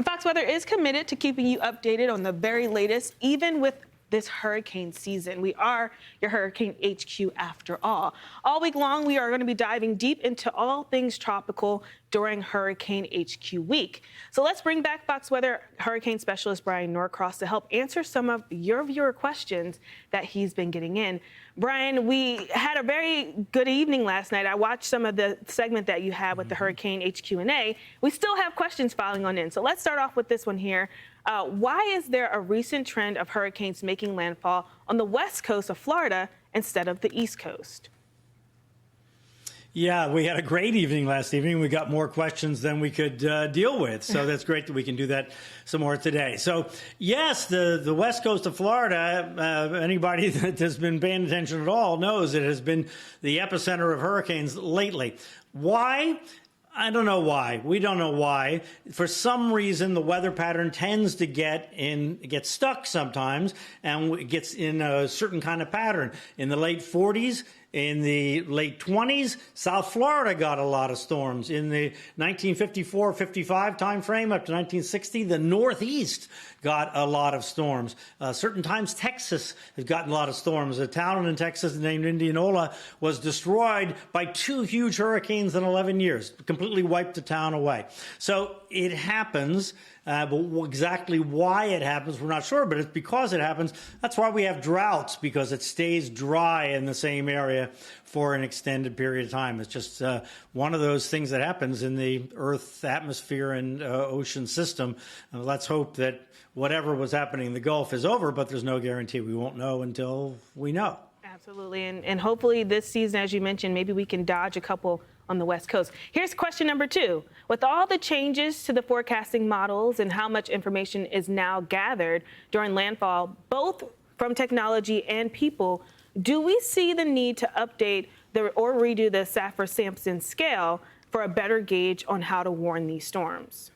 And Fox Weather is committed to keeping you updated on the very latest, even with this hurricane season. We are your Hurricane HQ after all. All week long, we are going to be diving deep into all things tropical during Hurricane HQ week. So let's bring back Fox Weather hurricane specialist Bryan Norcross to help answer some of your viewer questions that he's been getting in. Bryan, we had a very good evening last night. I watched some of the segment that you had with the Hurricane HQ&A. We still have questions filing on in. So let's start off with this one here. Why is there a recent trend of hurricanes making landfall on the west coast of Florida instead of the east coast? Yeah, we had a great evening last evening. We got more questions than we could deal with. So that's great that we can do that some more today. So, yes, the west coast of Florida, anybody that has been paying attention at all knows it has been the epicenter of hurricanes lately. Why? I don't know why. We don't know why. For some reason, the weather pattern tends to get stuck sometimes, and it gets in a certain kind of pattern. In the late 40s, in the late 20s, South Florida got a lot of storms. In the 1954-55 time frame up to 1960, the Northeast got a lot of storms. Certain times, Texas has gotten a lot of storms. A town in Texas named Indianola was destroyed by 2 huge hurricanes in 11 years, completely wiped the town away. So it happens. But exactly why it happens, we're not sure, but it's because it happens. That's why we have droughts, because it stays dry in the same area for an extended period of time. It's just one of those things that happens in the Earth atmosphere and ocean system. Let's hope that whatever was happening in the Gulf is over, but there's no guarantee. We won't know until we know. Absolutely. And hopefully this season, as you mentioned, maybe we can dodge a couple on the West Coast. Here's question number 2. With all the changes to the forecasting models and how much information is now gathered during landfall, both from technology and people, do we see the need to update or redo the Saffir-Simpson scale for a better gauge on how to warn these storms?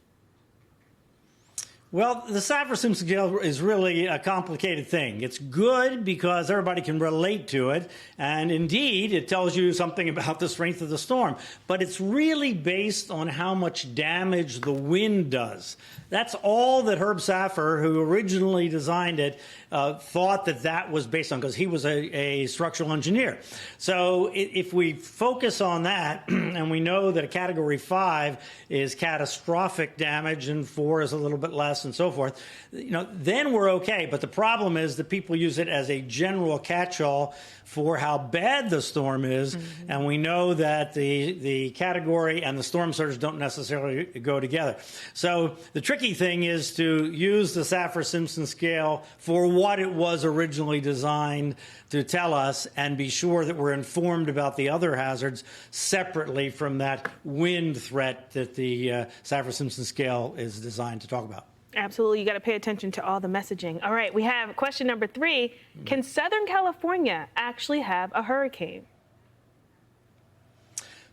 Well, the Saffir-Simpson scale is really a complicated thing. It's good because everybody can relate to it, and indeed, it tells you something about the strength of the storm. But it's really based on how much damage the wind does. That's all that Herb Saffir, who originally designed it, thought that was based on, because he was a structural engineer. So if we focus on that, and we know that a Category 5 is catastrophic damage and 4 is a little bit less, and so forth, then we're okay. But the problem is that people use it as a general catch-all for how bad the storm is, and we know that the category and the storm surge don't necessarily go together. So the tricky thing is to use the Saffir-Simpson scale for what it was originally designed to tell us, and be sure that we're informed about the other hazards separately from that wind threat that the Saffir-Simpson scale is designed to talk about. Absolutely. You got to pay attention to all the messaging. All right. We have question number 3. Can Southern California actually have a hurricane?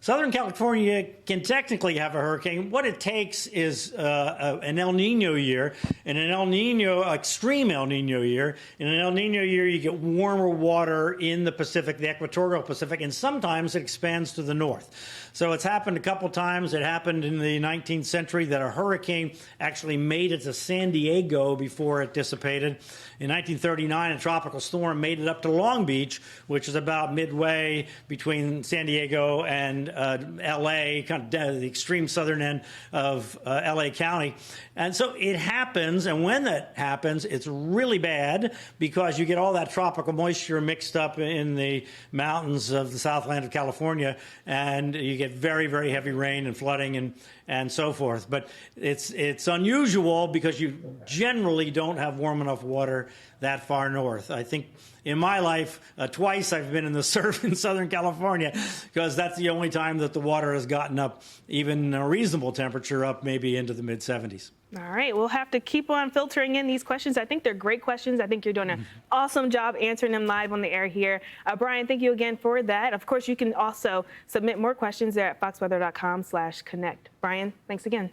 Southern California can technically have a hurricane. What it takes is an El Nino year, and an El Nino, extreme El Nino year. In an El Nino year, you get warmer water in the Pacific, the equatorial Pacific, and sometimes it expands to the north. So it's happened a couple times. It happened in the 19th century that a hurricane actually made it to San Diego before it dissipated. In 1939, a tropical storm made it up to Long Beach, which is about midway between San Diego and L.A., kind of the extreme southern end of L.A. County. And so it happens, and when that happens, it's really bad because you get all that tropical moisture mixed up in the mountains of the Southland of California, and you get very, very heavy rain and flooding and so forth. But it's unusual because you generally don't have warm enough water that far north. I think in my life, twice I've been in the surf in Southern California, because that's the only time that the water has gotten up even a reasonable temperature, up maybe into the mid-70s. All right, we'll have to keep on filtering in these questions. I think they're great questions. I think you're doing an awesome job answering them live on the air here. Bryan, thank you again for that. Of course, you can also submit more questions there at foxweather.com/connect. Bryan, thanks again.